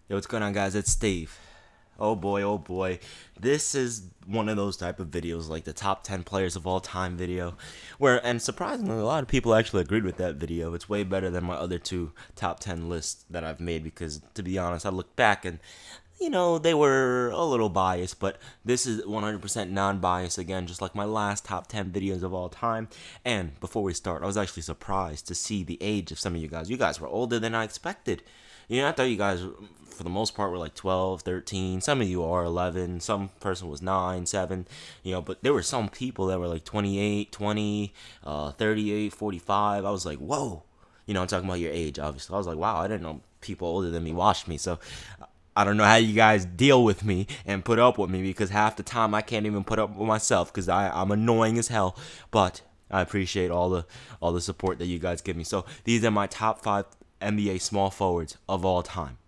Yo, what's going on, guys? It's Steve. Oh boy, oh boy. This is one of those type of videos, like the top 10 players of all time video, and surprisingly, a lot of people actually agreed with that video. It's way better than my other two top 10 lists that I've made because, to be honest, I look back and, they were a little biased, but this is 100% non-biased again, just like my last top 10 videos of all time. And before we start, I was actually surprised to see the age of some of you guys. You guys were older than I expected. I thought you guys, for the most part, were like 12, 13. Some of you are 11. Some person was 9, 7. But there were some people that were like 28, 20, 38, 45. I was like, whoa. I'm talking about your age, obviously. I was like, wow, I didn't know people older than me watched me. So I don't know how you guys deal with me and put up with me, because half the time I can't even put up with myself because I'm annoying as hell. But I appreciate all the support that you guys give me. So these are my top 5 NBA small forwards of all time.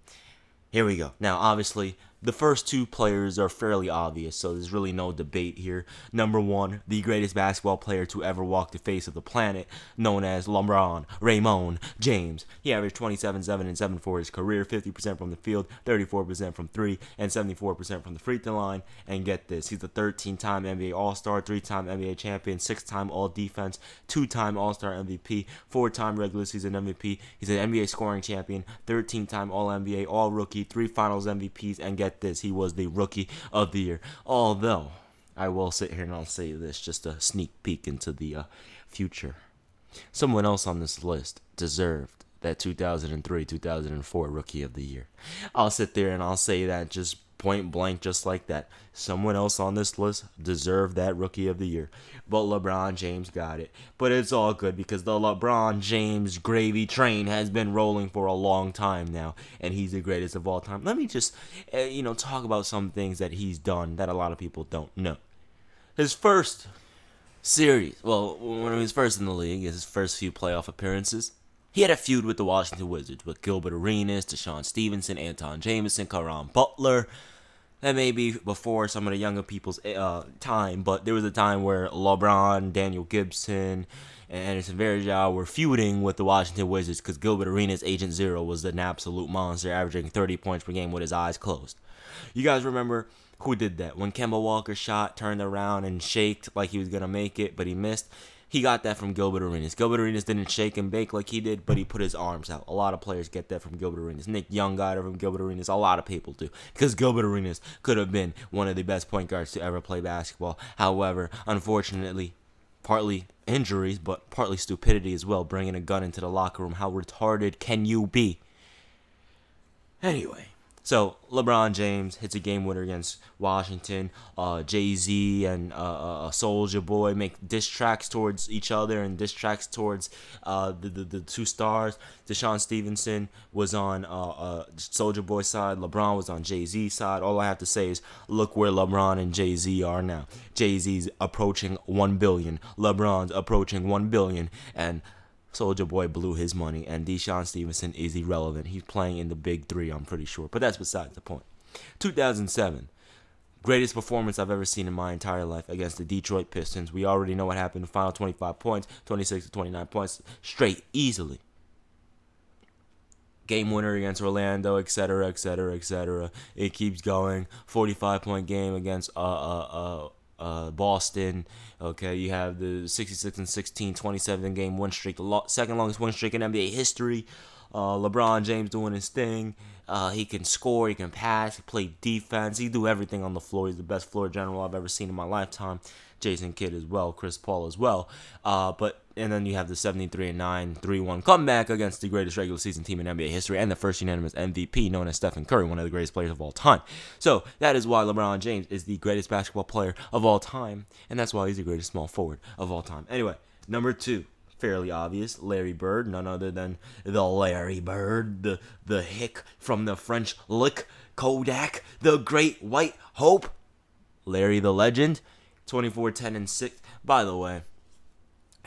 Here we go. Now, obviously, the first two players are fairly obvious, so there's really no debate here. Number 1, the greatest basketball player to ever walk the face of the planet, known as LeBron James. He averaged 27, 7, and 7 for his career, 50% from the field, 34% from 3, and 74% from the free throw line. And get this, he's a 13-time NBA All-Star, 3-time NBA champion, 6-time All-Defense, 2-time All-Star MVP, 4-time regular season MVP. He's an NBA scoring champion, 13-time All-NBA, All-Rookie, 3 Finals MVPs, and get this, he was the Rookie of the Year. Although, I will sit here and I'll say this, just a sneak peek into the future. Someone else on this list deserved that 2003-2004 Rookie of the Year. I'll sit there and I'll say that just point blank, just like that. Someone else on this list deserved that Rookie of the Year, but LeBron James got it. But it's all good because the LeBron James gravy train has been rolling for a long time now, and he's the greatest of all time. Let me just, talk about some things that he's done that a lot of people don't know. His first series, well, when he was first in the league, his first few playoff appearances, he had a feud with the Washington Wizards with Gilbert Arenas, Deshaun Stevenson, Anton Jameson, Caron Butler. That may be before some of the younger people's time, but there was a time where LeBron, Daniel Gibson, and Anderson Varejao were feuding with the Washington Wizards because Gilbert Arenas' Agent Zero was an absolute monster, averaging 30 points per game with his eyes closed. You guys remember who did that? When Kemba Walker shot, turned around and shaked like he was going to make it, but he missed. He got that from Gilbert Arenas. Gilbert Arenas didn't shake and bake like he did, but he put his arms out. A lot of players get that from Gilbert Arenas. Nick Young got it from Gilbert Arenas. A lot of people do, because Gilbert Arenas could have been one of the best point guards to ever play basketball. However, unfortunately, partly injuries, but partly stupidity as well, bringing a gun into the locker room. How retarded can you be? Anyway. So, LeBron James hits a game winner against Washington. Jay-Z and Soulja Boy make diss tracks towards each other and diss tracks towards the two stars. Deshaun Stevenson was on Soulja Boy's side. LeBron was on Jay-Z's side. All I have to say is, look where LeBron and Jay-Z are now. Jay-Z's approaching 1 billion. LeBron's approaching 1 billion. And Soulja Boy blew his money, and Deshaun Stevenson is irrelevant. He's playing in the big 3, I'm pretty sure, but that's besides the point. 2007, greatest performance I've ever seen in my entire life against the Detroit Pistons. We already know what happened. Final 25 points, 26 to 29 points, straight, easily. Game winner against Orlando, etc., etc., etc. It keeps going. 45-point game against Boston. Okay, you have the 66 and 16, 27 game win streak, the second longest win streak in NBA history. LeBron James doing his thing. He can score, he can pass, he play defense, he do everything on the floor. He's the best floor general I've ever seen in my lifetime. Jason Kidd as well, Chris Paul as well. And then you have the 73-9, 3-1 comeback against the greatest regular season team in NBA history and the first unanimous MVP, known as Stephen Curry, one of the greatest players of all time. So that is why LeBron James is the greatest basketball player of all time, and that's why he's the greatest small forward of all time. Anyway, number 2. Fairly obvious, Larry Bird, none other than the Larry Bird, the hick from the French lick, Kodak, the great white hope, Larry the legend, 24, 10, and 6. By the way,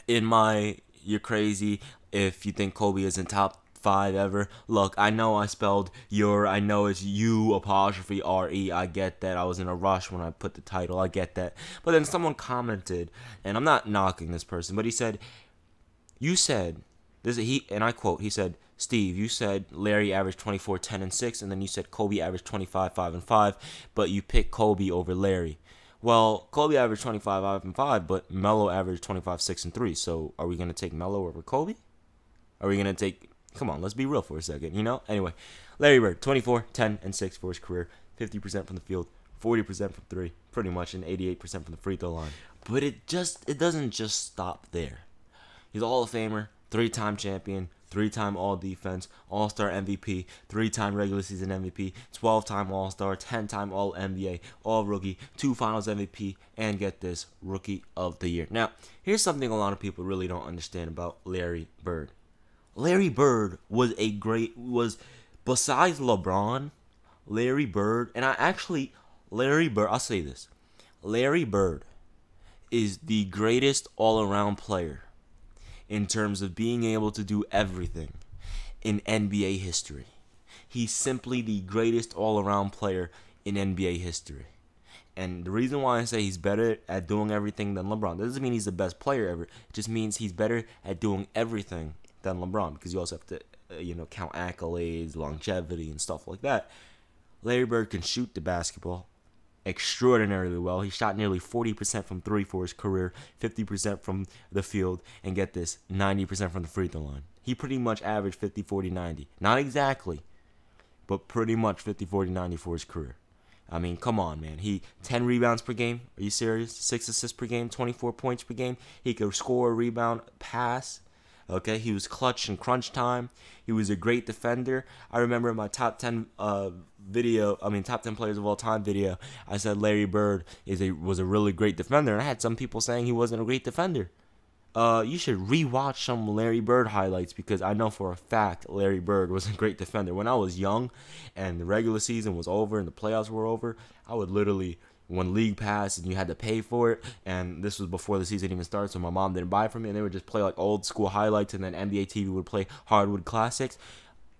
you're crazy if you think Kobe isn't top 5 ever. Look, I know I spelled I know it's U''RE. I get that. I was in a rush when I put the title. I get that. But then someone commented, and I'm not knocking this person, but he said, you said, and I quote, he said, Steve, you said Larry averaged 24, 10, and 6, and then you said Kobe averaged 25, 5, and 5, but you picked Kobe over Larry. Well, Kobe averaged 25, 5, and 5, but Melo averaged 25, 6, and 3. So are we going to take Melo over Kobe? Are we going to take... Come on, let's be real for a second, you know? Anyway, Larry Bird, 24, 10, and 6 for his career. 50% from the field, 40% from 3, pretty much, and 88% from the free throw line. But it doesn't just stop there. He's a Hall of Famer, 3-time champion, 3-time All-Defense, All-Star MVP, 3-time regular season MVP, 12-time All-Star, 10-time All-NBA, All-Rookie, 2 Finals MVP, and get this, Rookie of the Year. Now, here's something a lot of people really don't understand about Larry Bird. Larry Bird was besides LeBron, Larry Bird, I'll say this. Larry Bird is the greatest all-around player in terms of being able to do everything in NBA history. He's simply the greatest all-around player in NBA history. And the reason why I say he's better at doing everything than LeBron doesn't mean he's the best player ever. It just means he's better at doing everything than LeBron, because you also have to count accolades, longevity, and stuff like that. Larry Bird can shoot the basketball extraordinarily well. He shot nearly 40% from 3 for his career, 50% from the field, and get this, 90% from the free throw line. He pretty much averaged 50, 40, 90. Not exactly, but pretty much 50, 40, 90 for his career. I mean, come on, man. 10 rebounds per game. Are you serious? 6 assists per game, 24 points per game. He could score, rebound, pass. Okay, he was clutch in crunch time. He was a great defender. I remember in my top 10 top 10 players of all time video, I said Larry Bird was a really great defender, and I had some people saying he wasn't a great defender. You should rewatch some Larry Bird highlights, because I know for a fact Larry Bird was a great defender. When I was young and the regular season was over and the playoffs were over, I would literally, when league pass and you had to pay for it, and this was before the season even started, so my mom didn't buy it for me, and they would just play like old school highlights, and then NBA TV would play hardwood classics.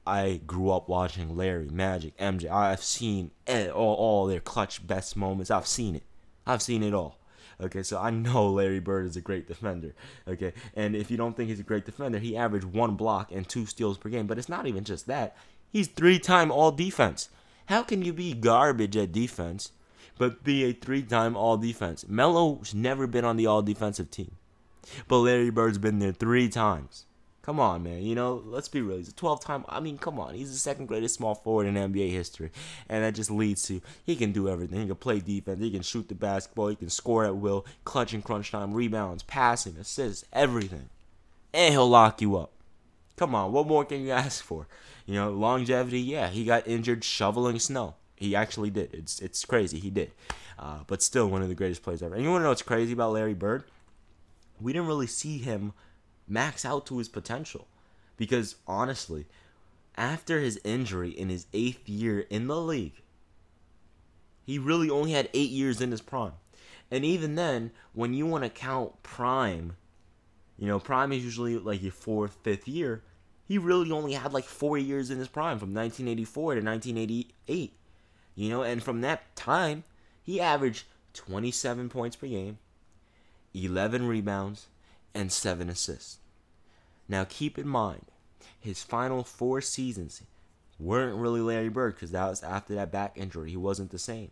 I grew up watching Larry, Magic, MJ. I've seen all their clutch best moments. I've seen it all. Okay, so I know Larry Bird is a great defender. Okay, and if you don't think he's a great defender, he averaged 1 block and 2 steals per game. But it's not even just that. He's 3-time All-Defense. How can you be garbage at defense but be a 3-time All-Defense? Melo's never been on the All-Defensive team, but Larry Bird's been there 3 times. Come on, man. Let's be real. He's a 12-time. I mean, come on. He's the second greatest small forward in NBA history. And that just leads to he can do everything. He can play defense. He can shoot the basketball. He can score at will. Clutch and crunch time. Rebounds. Passing. Assists. Everything. And he'll lock you up. Come on. What more can you ask for? Longevity. Yeah, he got injured shoveling snow. He actually did. It's crazy. He did. But still one of the greatest players ever. And you want to know what's crazy about Larry Bird? We didn't really see him max out to his potential, because honestly, after his injury in his 8th year in the league, he really only had 8 years in his prime. And even then, when you want to count prime, prime is usually like your 4th, 5th year. He really only had like 4 years in his prime, from 1984 to 1988. And from that time, he averaged 27 points per game, 11 rebounds, and 7 assists. Now keep in mind, his final 4 seasons weren't really Larry Bird, because that was after that back injury. He wasn't the same.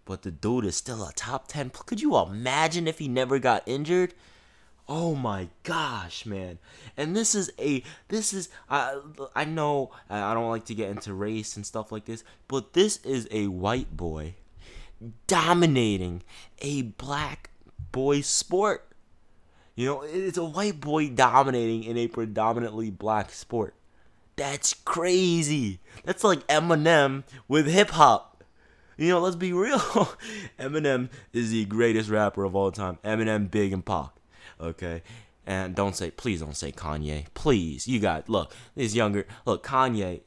But the dude is still a top 10. Could you imagine if he never got injured? Oh my gosh, man. And I know I don't like to get into race and stuff like this, but this is a white boy dominating a black boy sport. It's a white boy dominating in a predominantly black sport. That's crazy. That's like Eminem with hip-hop. Let's be real. Eminem is the greatest rapper of all time. Eminem, Big, and Pac. Okay? And please don't say Kanye. Please. Kanye,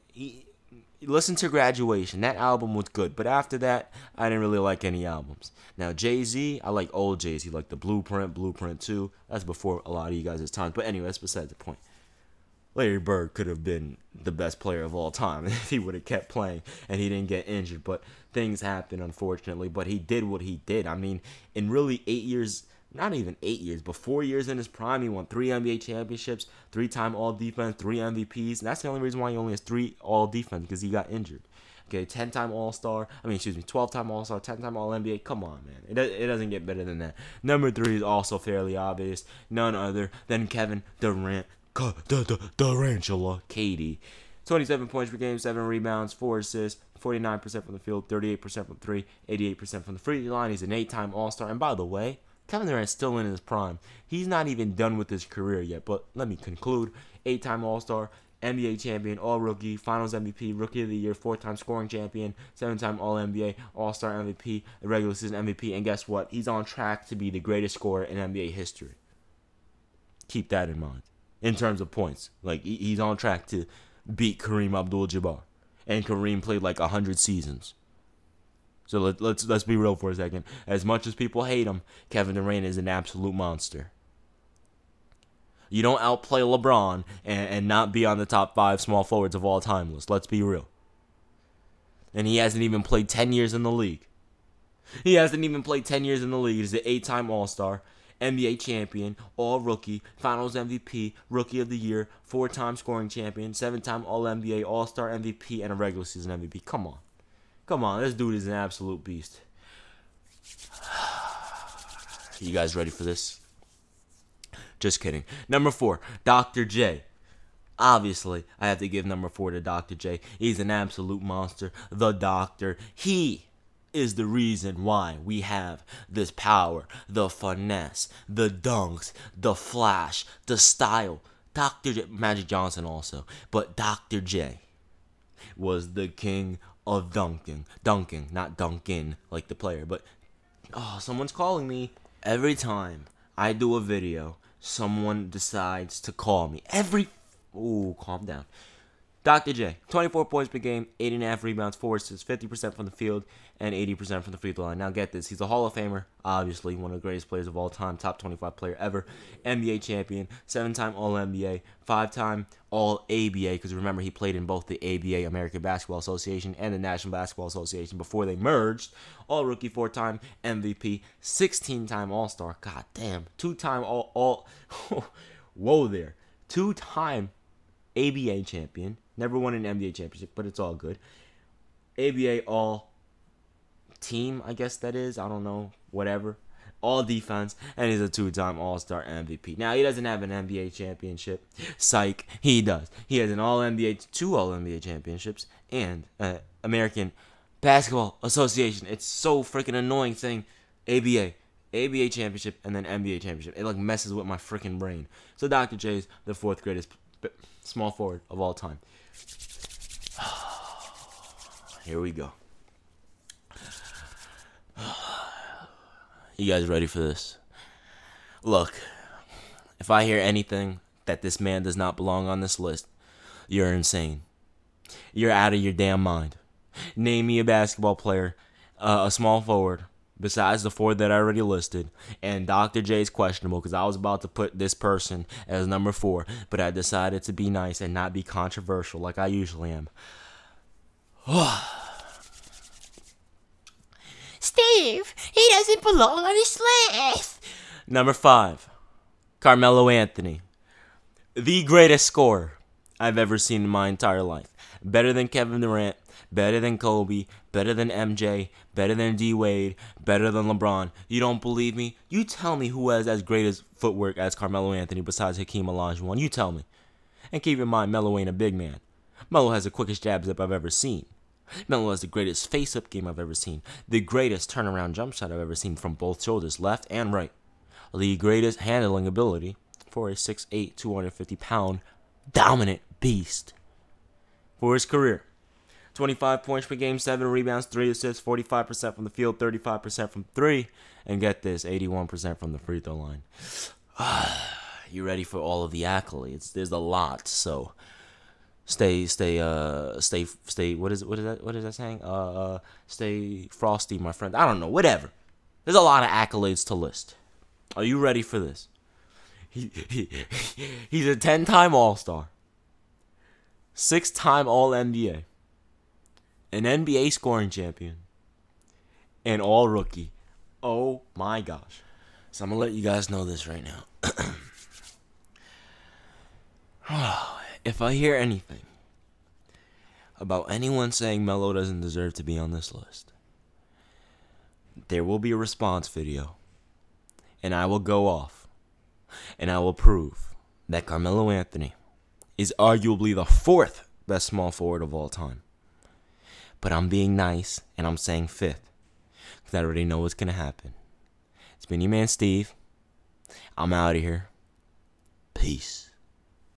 listen to Graduation. That album was good. But after that, I didn't really like any albums. Now, Jay-Z, I like old Jay-Z, like the Blueprint 2. That's before a lot of you guys' time. But anyway, that's beside the point. Larry Bird could have been the best player of all time if he would have kept playing and he didn't get injured. But things happen, unfortunately. But he did what he did. I mean, in really 8 years, not even 8 years, but 4 years in his prime. He won 3 NBA championships, 3-time All-Defense, 3 MVPs. And that's the only reason why he only has 3 All-Defense, because he got injured. Okay, 10-time All-Star. 12-time All-Star, 10-time All-NBA. Come on, man. It doesn't get better than that. Number 3 is also fairly obvious. None other than Kevin Durant. Durantula. KD. 27 points per game, 7 rebounds, 4 assists, 49% from the field, 38% from 3, 88% from the free throw line. He's an 8-time All-Star. And by the way, Kevin Durant's still in his prime. He's not even done with his career yet. But let me conclude. 8-time All-Star, NBA champion, All-Rookie, Finals MVP, Rookie of the Year, 4-time scoring champion, 7-time All-NBA, All-Star MVP, regular season MVP. And guess what? He's on track to be the greatest scorer in NBA history. Keep that in mind. In terms of points. Like, he's on track to beat Kareem Abdul-Jabbar. And Kareem played like 100 seasons. So let's be real for a second. As much as people hate him, Kevin Durant is an absolute monster. You don't outplay LeBron and not be on the top 5 small forwards of all time list. Let's be real. And he hasn't even played 10 years in the league. He's an 8-time All-Star, NBA champion, All-Rookie, Finals MVP, Rookie of the Year, 4-time scoring champion, 7-time All-NBA, All-Star MVP, and a regular season MVP. Come on, this dude is an absolute beast. You guys ready for this? Just kidding. Number 4, Dr. J. Obviously, I have to give number 4 to Dr. J. He's an absolute monster. The Doctor. He is the reason why we have this power, the finesse, the dunks, the flash, the style. Dr. J, Magic Johnson also, but Dr. J was the king of dunking, not dunking like the player, but someone's calling me. Every time I do a video, someone decides to call me. Calm down. Dr. J, 24 points per game, 8.5 rebounds, 4 assists, 50% from the field, and 80% from the free throw line. Now get this, he's a Hall of Famer, obviously, one of the greatest players of all time, top 25 player ever, NBA champion, 7-time All-NBA, 5-time All-ABA, because remember, he played in both the ABA, American Basketball Association, and the National Basketball Association before they merged. All-Rookie, 4-time MVP, 16-time All-Star, god damn, 2-time whoa there, 2-time ABA champion. Never won an NBA championship, but it's all good. ABA All-Team, I guess that is. I don't know. Whatever. All-Defense. And he's a 2-time All-Star MVP. Now, he doesn't have an NBA championship. Psych. He does. He has an All-NBA, 2 All-NBA championships, and American Basketball Association. It's so freaking annoying saying ABA championship, and then NBA championship. It, like, messes with my freaking brain. So, Dr. J is the 4th greatest small forward of all time. Here we go. You guys ready for this? Look, if I hear anything that this man does not belong on this list, you're insane. You're out of your damn mind. Name me a basketball player, a small forward, besides the 4 that I already listed, and Dr. J is questionable because I was about to put this person as number 4, but I decided to be nice and not be controversial like I usually am. Steve, he doesn't belong on this list. Number 5, Carmelo Anthony. The greatest scorer I've ever seen in my entire life. Better than Kevin Durant, better than Kobe, better than MJ, better than D-Wade, better than LeBron. You don't believe me? You tell me who has as great as footwork as Carmelo Anthony besides Hakeem Olajuwon. You tell me. And keep in mind, Melo ain't a big man. Melo has the quickest jab step I've ever seen. Melo has the greatest face-up game I've ever seen. The greatest turnaround jump shot I've ever seen from both shoulders, left and right. The greatest handling ability for a 6'8", 250-pound dominant beast. For his career, 25 points per game, 7 rebounds, 3 assists, 45% from the field, 35% from 3, and get this, 81% from the free throw line. You ready for all of the accolades? There's a lot, so stay. What is that saying? Stay frosty, my friend. I don't know. Whatever. There's a lot of accolades to list. Are you ready for this? He's a 10-time All-Star, 6-time All-NBA, an NBA scoring champion, and All-Rookie. Oh my gosh. So I'm going to let you guys know this right now. If I hear anything about anyone saying Melo doesn't deserve to be on this list, there will be a response video, and I will go off, and I will prove that Carmelo Anthony is arguably the fourth best small forward of all time. But I'm being nice, and I'm saying fifth, because I already know what's going to happen. It's been your man Steve. I'm out of here. Peace.